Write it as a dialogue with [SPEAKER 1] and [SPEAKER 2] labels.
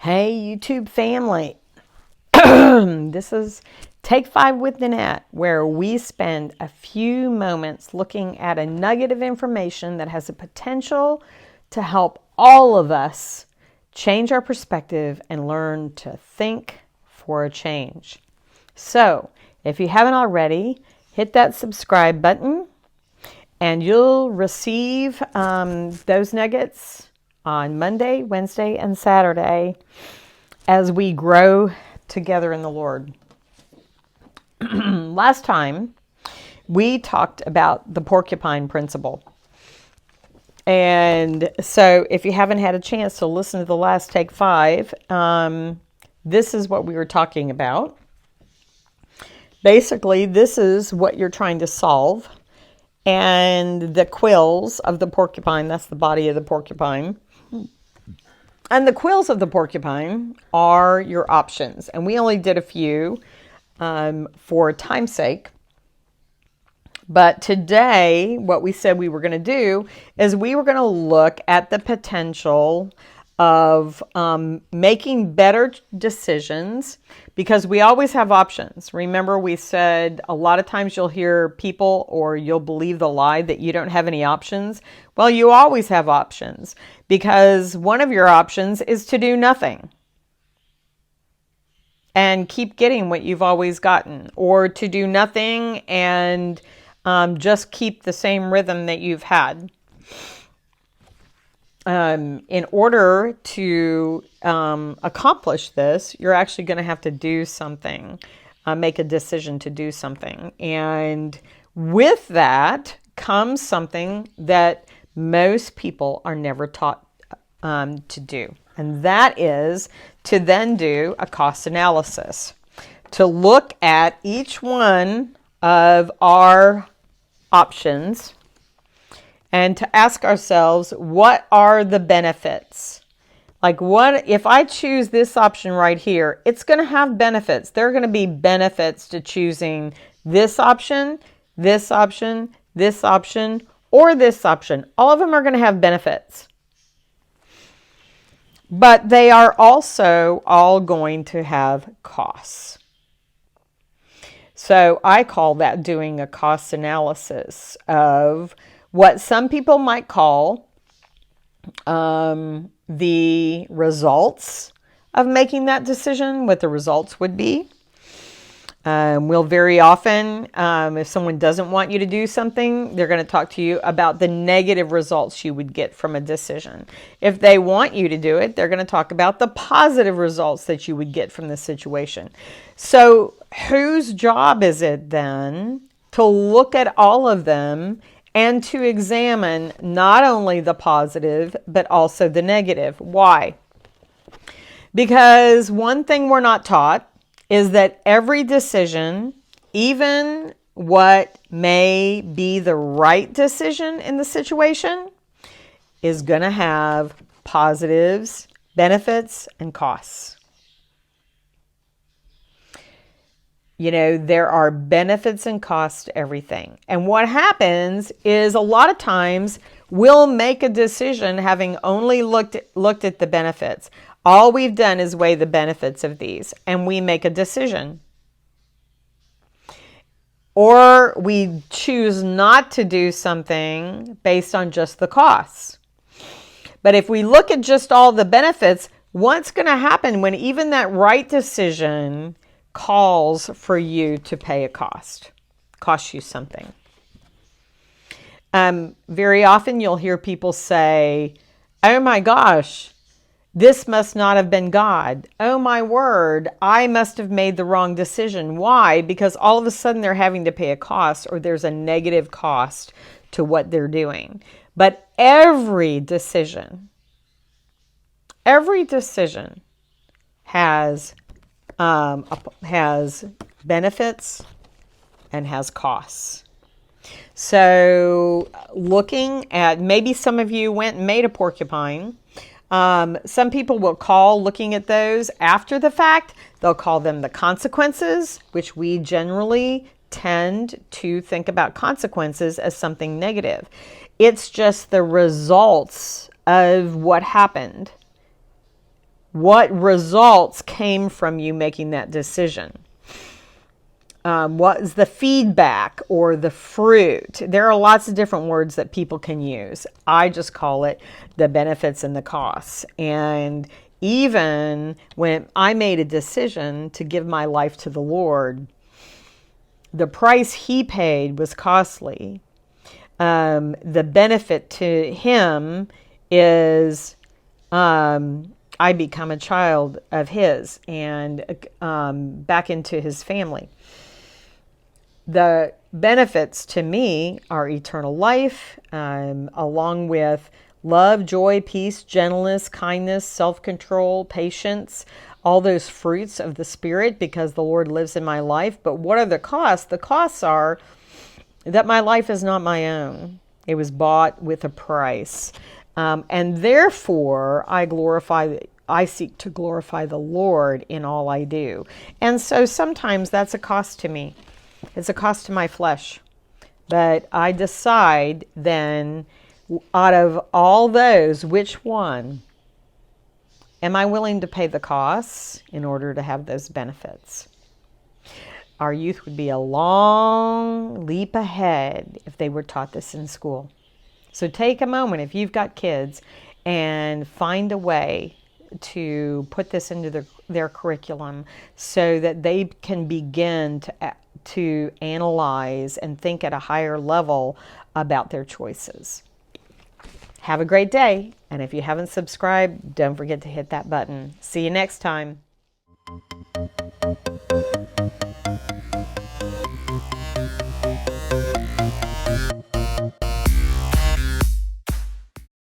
[SPEAKER 1] Hey, YouTube family. This is Take 5 with Nanette, where we spend a few moments looking at a nugget of information that has the potential to help all of us change our perspective and learn to think for a change. So, if you haven't already, hit that subscribe button and you'll receive those nuggets on Monday, Wednesday, and Saturday as we grow together in the Lord. Last time, we talked about the Porcupine Principle. And so if you haven't had a chance to listen to the last Take 5, this is what we were talking about. Basically, this is what you're trying to solve. And the quills of the porcupine, that's the body of the porcupine. And the quills of the porcupine are your options. And we only did a few for time's sake. But today, what we said we were going to do is we were going to look at the potential of making better decisions, because we always have options. Remember, we said a lot of times you'll hear people or you'll believe the lie that you don't have any options. Well, you always have options, because one of your options is to do nothing and keep getting what you've always gotten, or to do nothing and just keep the same rhythm that you've had. In order to accomplish this, you're actually going to have to do something, make a decision to do something. And with that comes something that most people are never taught to do. And that is to then do a cost analysis, to look at each one of our options and to ask ourselves, what are the benefits? Like, what if I choose this option right here? It's going to have benefits. There are going to be benefits to choosing this option, this option, this option, or this option. All of them are going to have benefits. But they are also all going to have costs. So I call that doing a cost analysis of what some people might call the results of making that decision, what the results would be. We'll very often, if someone doesn't want you to do something, they're going to talk to you about the negative results you would get from a decision. If they want you to do it, they're going to talk about the positive results that you would get from the situation. So whose job is it then to look at all of them and to examine not only the positive, but also the negative? Why? Because one thing we're not taught is that every decision, even what may be the right decision in the situation, is going to have positives, benefits, and costs. You know, there are benefits and costs to everything. And what happens is a lot of times we'll make a decision having only looked at the benefits. All we've done is weigh the benefits of these, and we make a decision. Or we choose not to do something based on just the costs. But if we look at just all the benefits, what's going to happen when even that right decision calls for you to pay a cost, costs you something? Very often you'll hear people say, oh my gosh, this must not have been God. Oh my word, I must have made the wrong decision. Why? Because all of a sudden they're having to pay a cost, or there's a negative cost to what they're doing. But every decision has benefits and has costs. So looking at, maybe some of you went and made a porcupine. Some people will call looking at those after the fact, they'll call them the consequences, which we generally tend to think about consequences as something negative. It's just the results of what happened. What results came from you making that decision? What is the feedback or the fruit? There are lots of different words that people can use. I just call it the benefits and the costs. And even when I made a decision to give my life to the Lord, the price he paid was costly. The benefit to him is I become a child of his and back into his family. The benefits to me are eternal life, along with love, joy, peace, gentleness, kindness, self-control, patience, all those fruits of the Spirit, because the Lord lives in my life. But what are the costs? The costs are that my life is not my own. It was bought with a price. And therefore, I seek to glorify the Lord in all I do. And so sometimes that's a cost to me. It's a cost to my flesh. But I decide then, out of all those, which one am I willing to pay the costs in order to have those benefits? Our youth would be a long leap ahead if they were taught this in school. So take a moment, if you've got kids, and find a way to put this into their curriculum so that they can begin to analyze and think at a higher level about their choices. Have a great day, and if you haven't subscribed, don't forget to hit that button. See you next time.